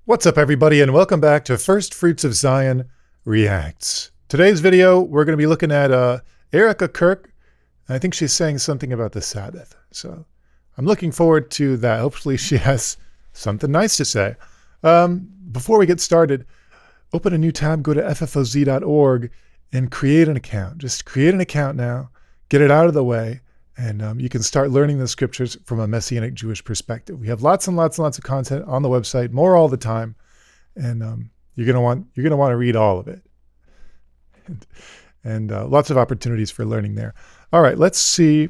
What's up, everybody, and welcome back to First Fruits of Zion Reacts. Today's video, we're going to be looking at Erica Kirk. I think she's saying something about the Sabbath. So I'm looking forward to that. Hopefully she has something nice to say. Before we get started, open a new tab, go to FFOZ.org and create an account. Just create an account now, get it out of the way, and you can start learning the scriptures from a Messianic Jewish perspective. We have lots and lots and lots of content on the website, more all the time, and you're gonna want to read all of it, and lots of opportunities for learning there. All right, let's see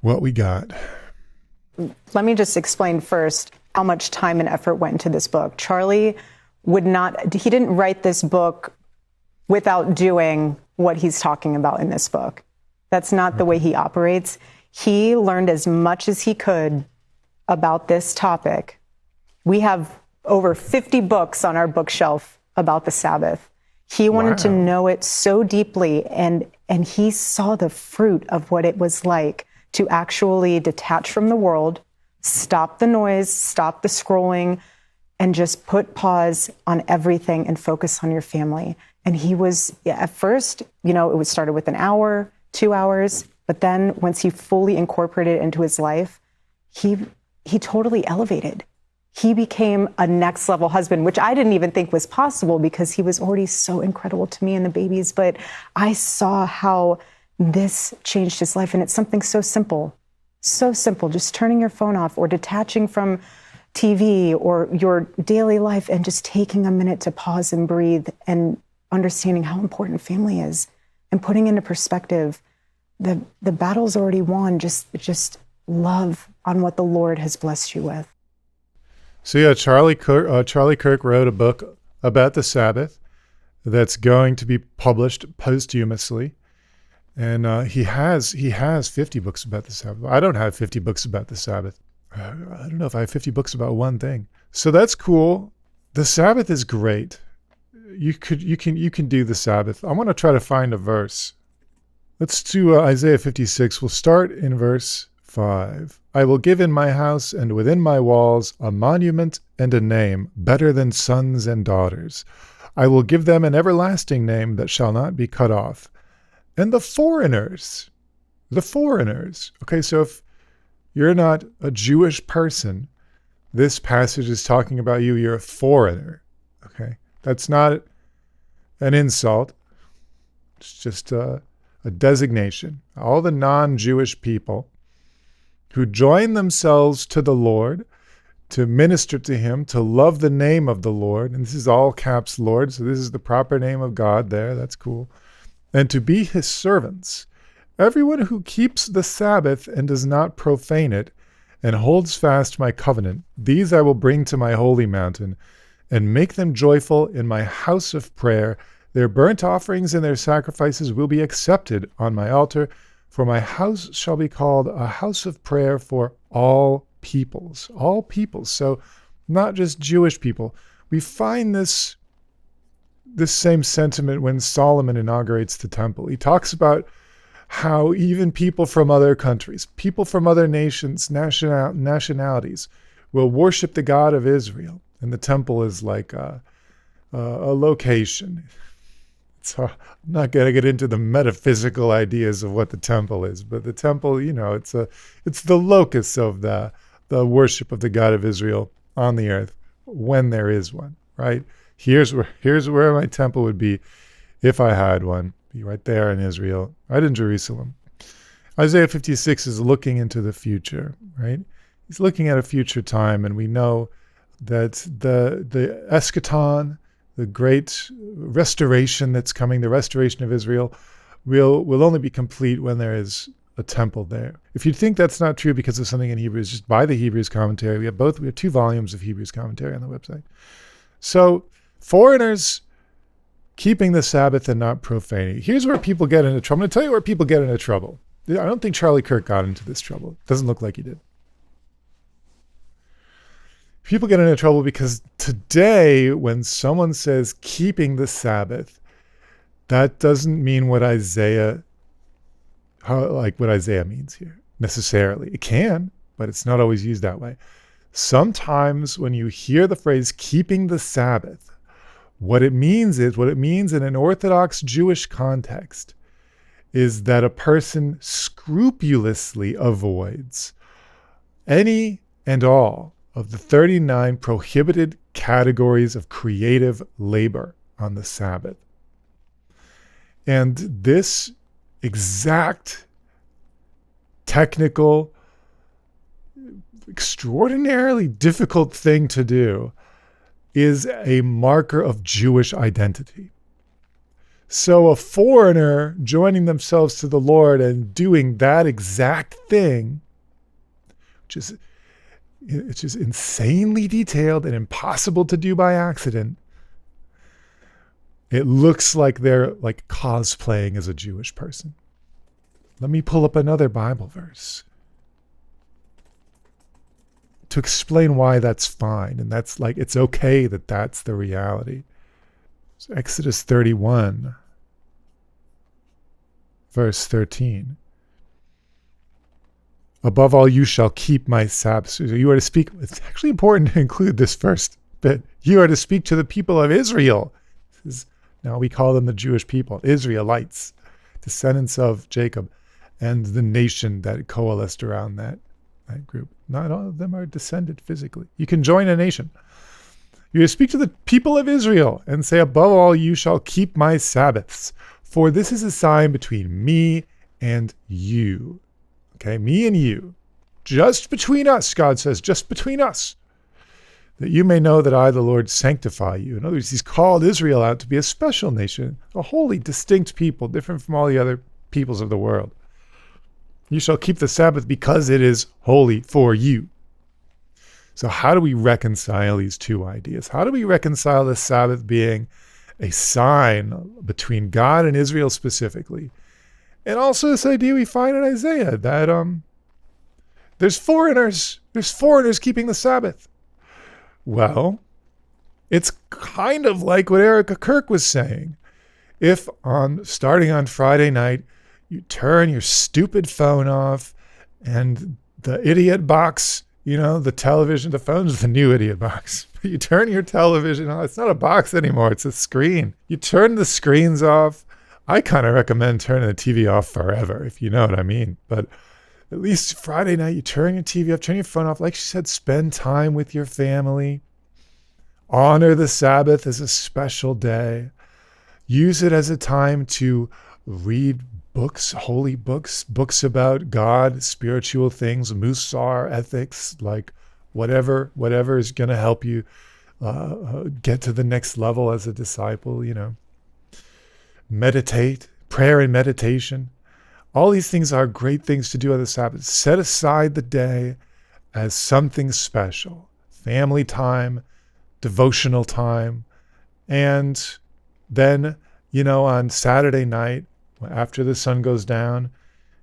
what we got. Let me just explain first how much time and effort went into this book. Charlie he didn't write this book without doing what he's talking about in this book. That's not the way he operates. He learned as much as he could about this topic. We have over 50 books on our bookshelf about the Sabbath. He wanted to know it so deeply, and he saw the fruit of what it was like to actually detach from the world, stop the noise, stop the scrolling, and just put pause on everything and focus on your family. And he was, at first, it was started with an hour, 2 hours, but then once he fully incorporated it into his life, he totally elevated. He became a next level husband, which I didn't even think was possible because he was already so incredible to me and the babies. But I saw how this changed his life, and it's something so simple, just turning your phone off or detaching from TV or your daily life and just taking a minute to pause and breathe and understanding how important family is. And putting into perspective, the battle's already won. Just love on what the Lord has blessed you with. So yeah, Charlie Kirk wrote a book about the Sabbath that's going to be published posthumously, and he has 50 books about the Sabbath. I don't have 50 books about the Sabbath. I don't know if I have 50 books about one thing. So that's cool. The Sabbath is great. You can do the Sabbath. I want to try to find a verse. Let's do Isaiah 56. We'll start in verse 5. I will give in my house and within my walls a monument and a name better than sons and daughters. I will give them an everlasting name that shall not be cut off. And the foreigners. Okay, so if you're not a Jewish person, this passage is talking about you. You're a foreigner. Okay. That's not an insult. It's just a designation. All the non-Jewish people who join themselves to the Lord, to minister to him, to love the name of the Lord, and this is all caps Lord, so this is the proper name of God there, that's cool, and to be his servants. Everyone who keeps the Sabbath and does not profane it, and holds fast my covenant, these I will bring to my holy mountain, and make them joyful in my house of prayer. Their burnt offerings and their sacrifices will be accepted on my altar, for my house shall be called a house of prayer for all peoples. All peoples, so not just Jewish people. We find this same sentiment when Solomon inaugurates the temple. He talks about how even people from other countries, people from other nations, nationalities, will worship the God of Israel. And the temple is like a location. I'm not going to get into the metaphysical ideas of what the temple is, but the temple, it's the locus of the worship of the God of Israel on the earth when there is one, right? Here's where my temple would be if I had one. Be right there in Israel, right in Jerusalem. Isaiah 56 is looking into the future, right? He's looking at a future time, and we know that the eschaton, the great restoration that's coming, the restoration of Israel, will only be complete when there is a temple there. If you think that's not true because of something in Hebrews, just buy the Hebrews commentary. We have 2 volumes of Hebrews commentary on the website. So foreigners keeping the Sabbath and not profaning. Here's where people get into trouble. I'm going to tell you where people get into trouble. I don't think Charlie Kirk got into this trouble. Doesn't look like he did. People get into trouble because today, when someone says keeping the Sabbath, that doesn't mean what Isaiah means here necessarily. It can, but it's not always used that way. Sometimes when you hear the phrase keeping the Sabbath, what it means in an Orthodox Jewish context is that a person scrupulously avoids any and all of the 39 prohibited categories of creative labor on the Sabbath. And this exact technical, extraordinarily difficult thing to do is a marker of Jewish identity. So a foreigner joining themselves to the Lord and doing that exact thing, it's just insanely detailed and impossible to do by accident. It looks like they're like cosplaying as a Jewish person. Let me pull up another Bible verse to explain why that's fine. And that's like, it's okay that that's the reality. So Exodus 31, verse 13. Above all, you shall keep my Sabbaths. So you are to speak. It's actually important to include this first bit. You are to speak to the people of Israel. Now we call them the Jewish people, Israelites, descendants of Jacob, and the nation that coalesced around that group. Not all of them are descended physically. You can join a nation. You are to speak to the people of Israel and say, above all, you shall keep my Sabbaths, for this is a sign between me and you. Okay, me and you. Just between us, God says, just between us. That you may know that I, the Lord, sanctify you. In other words, he's called Israel out to be a special nation, a holy, distinct people, different from all the other peoples of the world. You shall keep the Sabbath because it is holy for you. So how do we reconcile these two ideas? How do we reconcile the Sabbath being a sign between God and Israel specifically? And also this idea we find in Isaiah that there's foreigners keeping the Sabbath. Well, it's kind of like what Erica Kirk was saying. If starting on Friday night, you turn your stupid phone off and the idiot box, the television, the phone's the new idiot box. You turn your television off. It's not a box anymore. It's a screen. You turn the screens off. I kind of recommend turning the TV off forever, if you know what I mean. But at least Friday night, you turn your TV off, turn your phone off. Like she said, spend time with your family. Honor the Sabbath as a special day. Use it as a time to read books, holy books, books about God, spiritual things, Musar, ethics, like whatever is going to help you get to the next level as a disciple, Meditate, prayer and meditation. All these things are great things to do on the Sabbath. Set aside the day as something special. Family time, devotional time. And then, on Saturday night, after the sun goes down,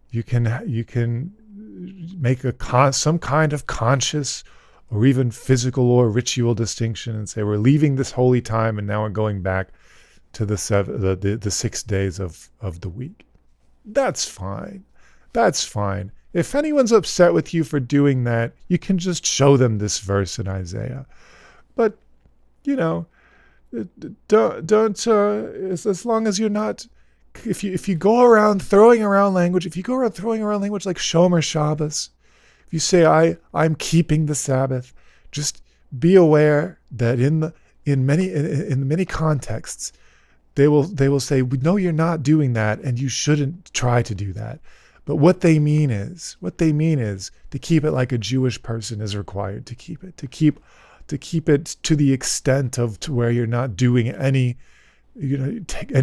you can make some kind of conscious or even physical or ritual distinction and say, we're leaving this holy time and now we're going back to the 6 days of the week. That's fine. That's fine. If anyone's upset with you for doing that, you can just show them this verse in Isaiah. But, don't as long as you're not, if you go around throwing around language, like Shomer Shabbos, if you say I'm keeping the Sabbath, just be aware that in many contexts, they will say, no, you're not doing that, and you shouldn't try to do that. But what they mean is to keep it like a Jewish person is required to keep it, to keep it to the extent to where you're not doing any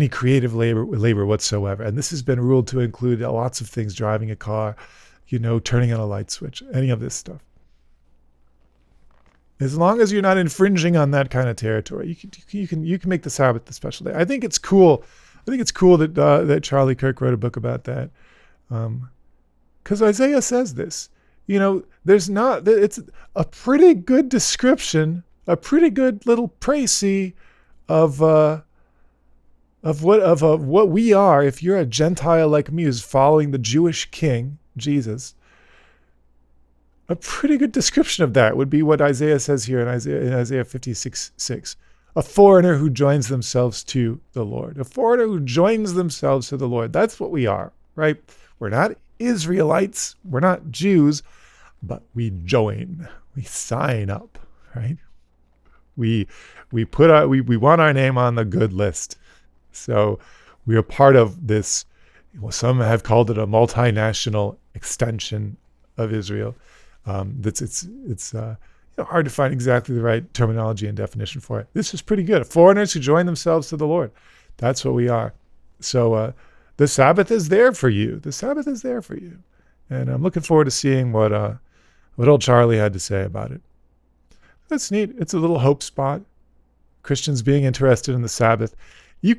creative labor whatsoever. And this has been ruled to include lots of things: driving a car, turning on a light switch, any of this stuff. As long as you're not infringing on that kind of territory, you can make the Sabbath the special day. I think it's cool. that Charlie Kirk wrote a book about that, because Isaiah says this. It's a pretty good description, a pretty good little précis of what we are if you're a Gentile like me who's following the Jewish king Jesus. A pretty good description of that would be what Isaiah says here in Isaiah 56:6. A foreigner who joins themselves to the Lord. A foreigner who joins themselves to the Lord. That's what we are, right? We're not Israelites. We're not Jews, but we join. We sign up, right? We want our name on the good list. So we are part of this. Well, some have called it a multinational extension of Israel. It's hard to find exactly the right terminology and definition for it. This is pretty good. Foreigners who join themselves to the Lord. That's what we are. So the Sabbath is there for you. The Sabbath is there for you. And I'm looking forward to seeing what old Charlie had to say about it. That's neat. It's a little hope spot. Christians being interested in the Sabbath. If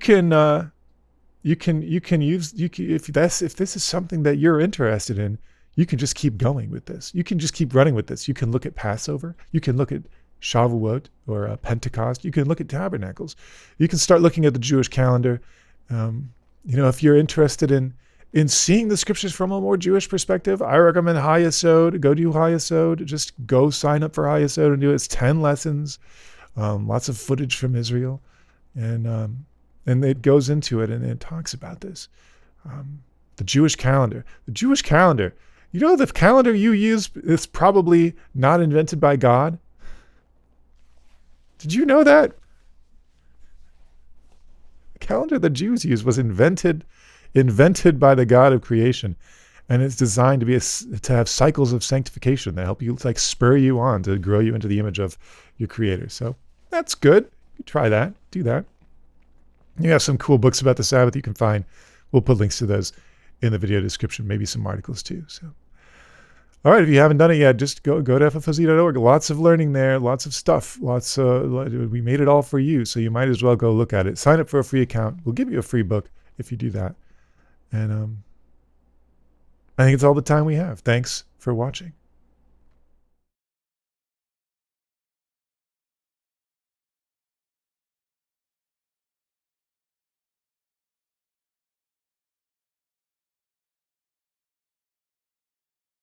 this is something that you're interested in, you can just keep going with this. You can just keep running with this. You can look at Passover. You can look at Shavuot or Pentecost. You can look at Tabernacles. You can start looking at the Jewish calendar. If you're interested in seeing the scriptures from a more Jewish perspective, I recommend Hayasod. Go do Hayasod. Just go sign up for Hayasod and do it. It's 10 lessons, lots of footage from Israel, and it goes into it and it talks about this. The Jewish calendar. The Jewish calendar. You know, the calendar you use is probably not invented by God. Did you know that? The calendar the Jews use was invented by the God of creation, and it's designed to have cycles of sanctification that help you, like, spur you on to grow you into the image of your Creator. So that's good. You try that. Do that. You have some cool books about the Sabbath you can find. We'll put links to those in the video description, maybe some articles too. So, all right, if you haven't done it yet, just go to FFOZ.org. Lots of learning there, lots of stuff. We made it all for you, so you might as well go look at it. Sign up for a free account. We'll give you a free book if you do that. And I think it's all the time we have. Thanks for watching.